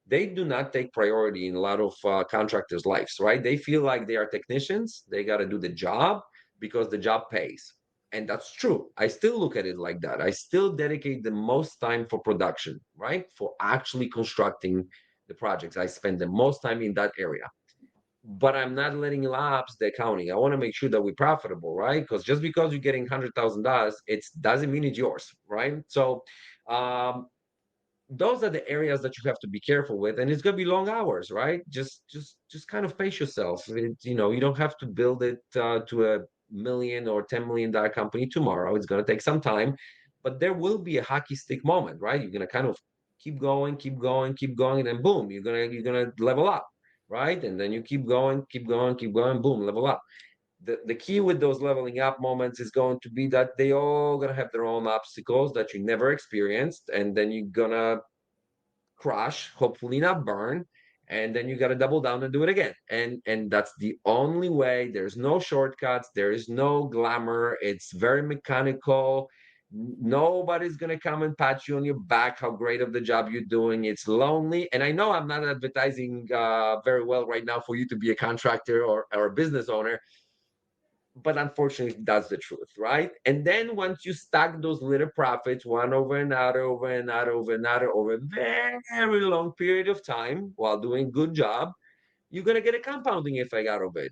[SPEAKER 3] they do not take priority in a lot of contractors' lives, right? They feel like they are technicians, they got to do the job because the job pays. And that's true. I still look at it like that. I still dedicate the most time for production, right? For actually constructing the projects. I spend the most time in that area. But I'm not letting lapse the accounting. I want to make sure that we're profitable, right? Because just because you're getting $100,000, it doesn't mean it's yours, right? So um, those are the areas that you have to be careful with, and it's going to be long hours, right? Just kind of pace yourself. You don't have to build it to a million or $10 million company tomorrow. It's going to take some time, but there will be a hockey stick moment, right? You're going to kind of keep going, keep going, keep going, and then boom, you're gonna level up, right? And then you keep going, keep going, keep going, boom, level up. The key with those leveling up moments is going to be that they all gonna have their own obstacles that you never experienced, and then you're gonna crash, hopefully not burn, and then you got to double down and do it again. And that's the only way. There's no shortcuts, there is no glamour, it's very mechanical. Nobody's going to come and pat you on your back how great of the job you're doing. It's lonely, and I know I'm not advertising very well right now for you to be a contractor or a business owner, but unfortunately that's the truth, right? And then once you stack those little profits one over another, over another, over another, over a very long period of time while doing good job, you're going to get a compounding effect out of it,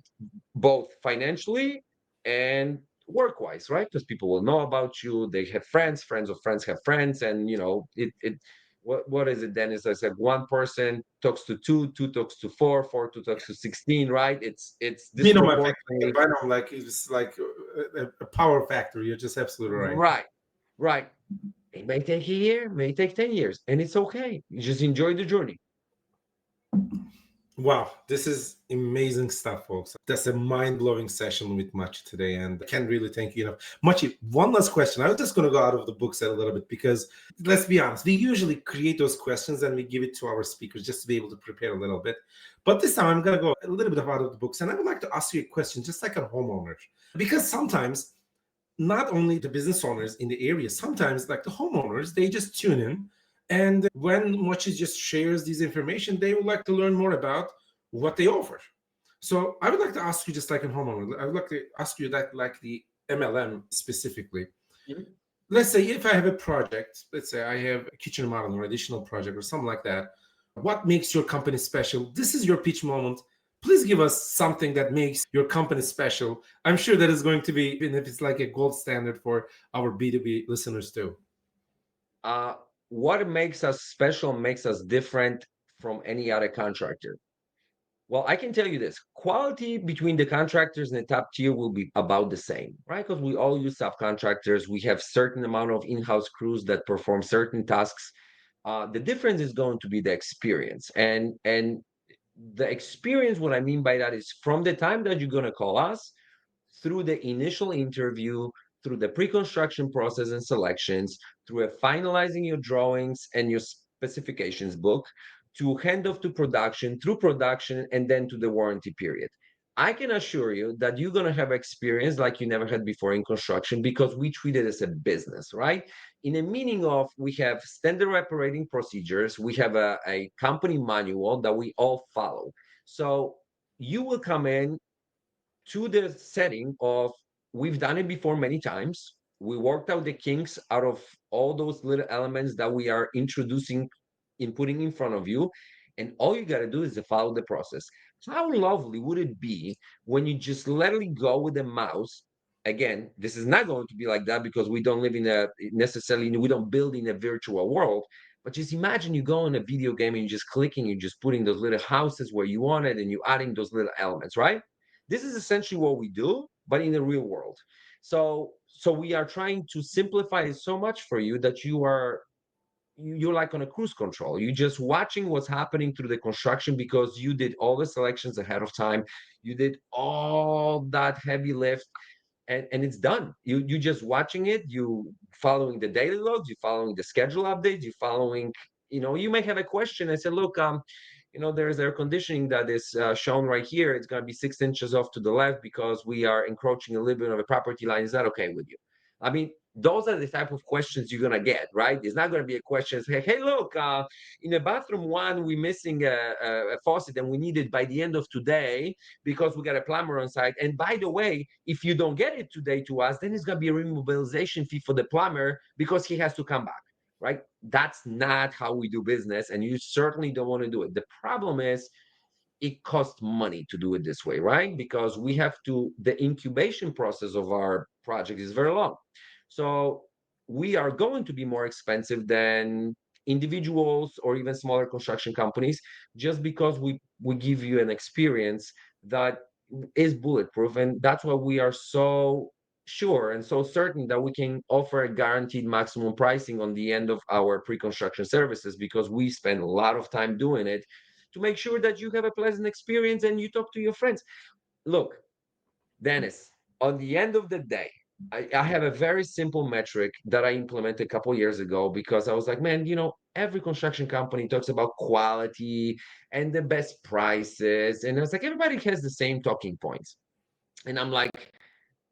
[SPEAKER 3] both financially, and work-wise, right? Because people will know about you. They have friends, friends of friends have friends, and it. What is it then? Is I said one person talks to two, two talks to four, four to talks to 16, right? It's
[SPEAKER 2] Binom effect, like
[SPEAKER 3] disproportionately.
[SPEAKER 2] a binom, like it's like a power factor. You're just absolutely right.
[SPEAKER 3] Right, right. It may take a year, may take 10 years, and it's okay. You just enjoy the journey.
[SPEAKER 2] Wow, this is amazing stuff, folks. That's a mind-blowing session with Machi today, and I can't really thank you enough. Machi, one last question. I was just going to go out of the books a little bit because, let's be honest, we usually create those questions and we give it to our speakers just to be able to prepare a little bit. But this time, I'm going to go a little bit out of the books, and I would like to ask you a question, just like a homeowner, because sometimes not only the business owners in the area, sometimes like the homeowners, they just tune in. And when Mochi just shares these information, they would like to learn more about what they offer. So I would like to ask you, just like in homeowner, I would like to ask you that like the MLM specifically.
[SPEAKER 3] Mhm.
[SPEAKER 2] Let's say if I have a project, let's say I have a kitchen model or additional project or something like that. What makes your company special? This is your pitch moment. Please give us something that makes your company special. I'm sure that is going to be, even if it's like a gold standard for our B2B listeners too.
[SPEAKER 3] Uh, what makes us special, makes us different from any other contractor? Well, I can tell you this: quality between the contractors and the top tier will be about the same, right? Because we all use subcontractors. We have certain amount of in-house crews that perform certain tasks. The difference is going to be the experience, and the experience. What I mean by that is from the time that you're going to call us through the initial interview, through the pre-construction process and selections, through finalizing your drawings and your specifications book, to hand off to production, through production, and then to the warranty period. I can assure you that you're going to have experience like you never had before in construction because we treat it as a business, right? In a meaning of we have standard operating procedures, we have a company manual that we all follow. So you will come in to the setting of we've done it before many times. We worked out the kinks out of all those little elements that we are introducing in putting in front of you. And all you got to do is to follow the process. How lovely would it be when you just let it go with the mouse? Again, this is not going to be like that because we don't live in a necessarily, we don't build in a virtual world. But just imagine you go in a video game and you're just clicking, you're just putting those little houses where you want it and you're adding those little elements, right? This is essentially what we do, but in the real world. So we are trying to simplify it so much for you that you're like on a cruise control. You're just watching what's happening through the construction because you did all the selections ahead of time. You did all that heavy lift, and it's done. You just watching it. You following the daily logs. You following the schedule updates. You following. You may have a question. I said, look, there's air conditioning that is shown right here. It's going to be 6 inches off to the left because we are encroaching a little bit of a property line. Is that okay with you? I mean, those are the type of questions you're going to get, right? It's not going to be a question, hey, look, in the bathroom one, we're missing a faucet and we need it by the end of today because we got a plumber on site. And by the way, if you don't get it today to us, then it's going to be a remobilization fee for the plumber because he has to come back, right? That's not how we do business. And you certainly don't want to do it. The problem is it costs money to do it this way, right? Because we have to, the incubation process of our project is very long. So we are going to be more expensive than individuals or even smaller construction companies just because we give you an experience that is bulletproof. And that's why we are so sure and so certain that we can offer a guaranteed maximum pricing on the end of our pre-construction services because we spend a lot of time doing it to make sure that you have a pleasant experience and you talk to your friends. Look, Dennis, on the end of the day, I have a very simple metric that I implemented a couple years ago because I was like, man, every construction company talks about quality and the best prices. And I was like, everybody has the same talking points. And I'm like,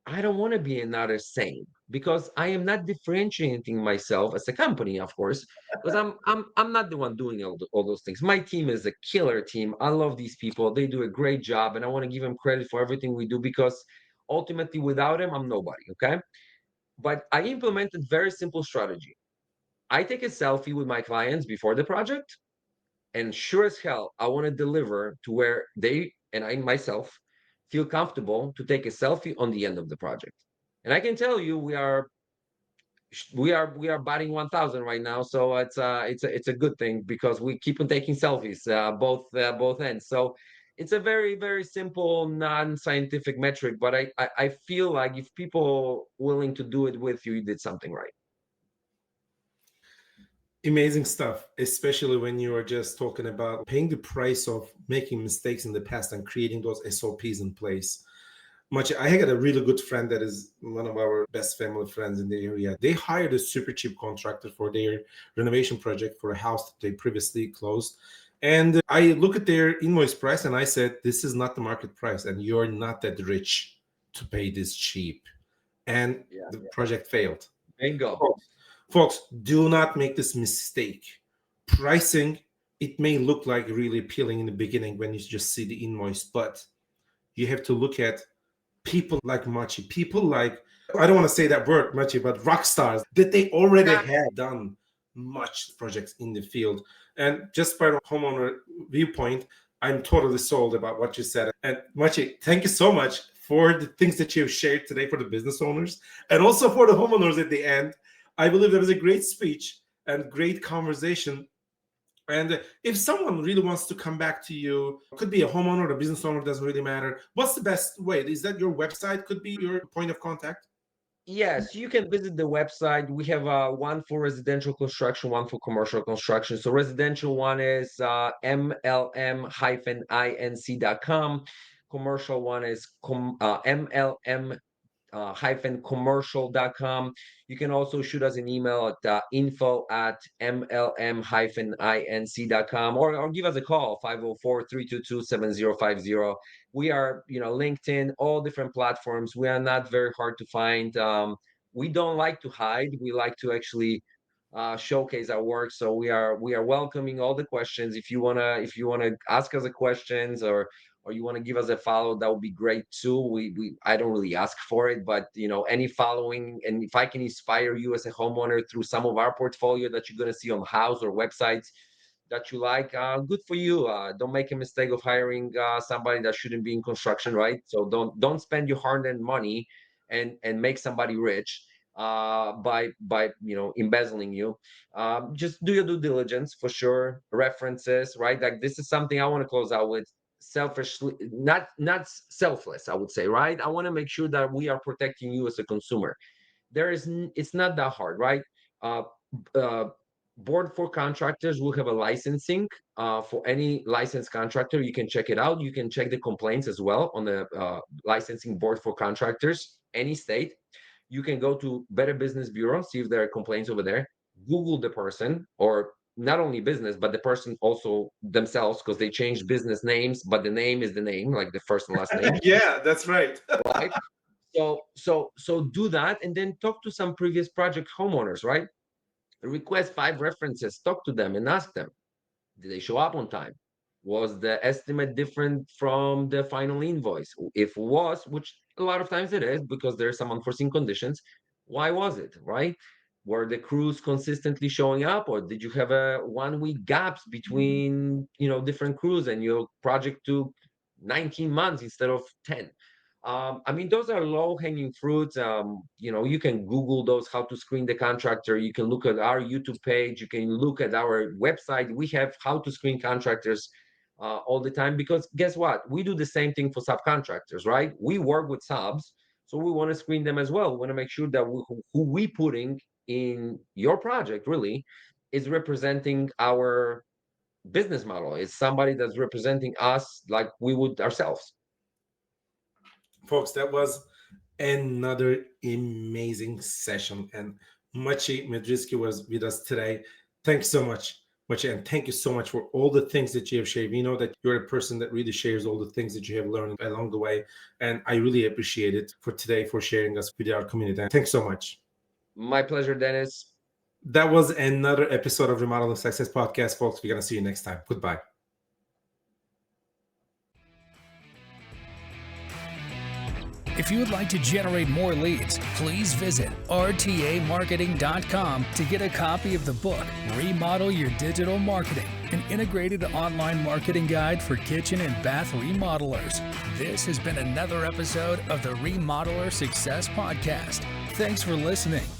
[SPEAKER 3] I don't want to be another same because I am not differentiating myself as a company, of course, because I'm not the one doing all those things. My team is a killer team. I love these people. They do a great job, and I want to give them credit for everything we do because ultimately, without them, I'm nobody. Okay, but I implemented very simple strategy. I take a selfie with my clients before the project, and sure as hell, I want to deliver to where they and I myself feel comfortable to take a selfie on the end of the project. And I can tell you, we are batting 1,000 right now, so it's a good thing because we keep on taking selfies, both ends. So it's a very very simple non-scientific metric, but I feel like if people willing to do it with you, you did something right.
[SPEAKER 2] Amazing stuff, especially when you are just talking about paying the price of making mistakes in the past and creating those SOPs in place. Much, I had a really good friend that is one of our best family friends in the area. They hired a super cheap contractor for their renovation project for a house that they previously closed. And I look at their invoice price and I said, this is not the market price, and you're not that rich to pay this cheap. And
[SPEAKER 3] Yeah,
[SPEAKER 2] the project failed.
[SPEAKER 3] bingo.
[SPEAKER 2] Folks, do not make this mistake. Pricing, it may look like really appealing in the beginning when you just see the invoice, but you have to look at people like Machi, people like, I don't want to say that word, Machi, but rock stars that they already have done much projects in the field. And just by the homeowner viewpoint, I'm totally sold about what you said. And Machi, thank you so much for the things that you've shared today for the business owners and also for the homeowners at the end. I believe that was a great speech and great conversation. And if someone really wants to come back to you, could be a homeowner or a business owner, doesn't really matter. What's the best way? Is that your website? Could be your point of contact?
[SPEAKER 3] Yes, you can visit the website. We have one for residential construction, one for commercial construction. So residential one is mlm-inc.com. Commercial one is mlm commercial.com. You can also shoot us an email at info@mlm-inc.com, or give us a call 504-322-7050. We are, LinkedIn, all different platforms. We are not very hard to find. We don't like to hide. We like to actually showcase our work. So we are welcoming all the questions. If you wanna ask us a questions, or you want to give us a follow, that would be great too. I don't really ask for it, but any following, and if I can inspire you as a homeowner through some of our portfolio that you're going to see on house or websites that you like, good for you. Don't make a mistake of hiring somebody that shouldn't be in construction, right? So don't spend your hard-earned money and make somebody rich by embezzling you. Just do your due diligence for sure. References, right? Like, this is something I want to close out with. Selfishly, not selfless, I would say, right? I want to make sure that we are protecting you as a consumer. It's not that hard, right? uh, uh Board for contractors will have a licensing for any licensed contractor. You can check it out. You can check the complaints as well on the licensing board for contractors, any state. You can go to Better Business Bureau, see if there are complaints over there. Google the person, or not only business, but the person also themselves, because they changed business names, but the name is the name, like the first and last name.
[SPEAKER 2] Yeah, that's right.
[SPEAKER 3] Right. So do that, and then talk to some previous project homeowners, right? Request 5 references, talk to them and ask them, did they show up on time? Was the estimate different from the final invoice? If it was, which a lot of times it is because there's some unforeseen conditions, why was it, right? Were the crews consistently showing up, or did you have a 1 week gaps between different crews, and your project took 19 months instead of 10? I mean, those are low-hanging fruits. You can Google those, how to screen the contractor. You can look at our YouTube page. You can look at our website. We have how to screen contractors all the time, because guess what? We do the same thing for subcontractors, right? We work with subs, so we want to screen them as well. We want to make sure that who we putting in your project really is representing our business model. Is somebody that's representing us like we would ourselves.
[SPEAKER 2] Folks, that was another amazing session. And Machi Medrzycki was with us today. Thanks so much, Machi. And thank you so much for all the things that you have shared. We know that you're a person that really shares all the things that you have learned along the way. And I really appreciate it for today, for sharing us with our community. Thanks so much.
[SPEAKER 3] My pleasure, Dennis.
[SPEAKER 2] That was another episode of Remodeling Success Podcast, folks. We're going to see you next time. Goodbye.
[SPEAKER 1] If you would like to generate more leads, please visit rtamarketing.com to get a copy of the book, Remodel Your Digital Marketing. an integrated online marketing guide for kitchen and bath remodelers. This has been another episode of the Remodeler Success Podcast. Thanks for listening.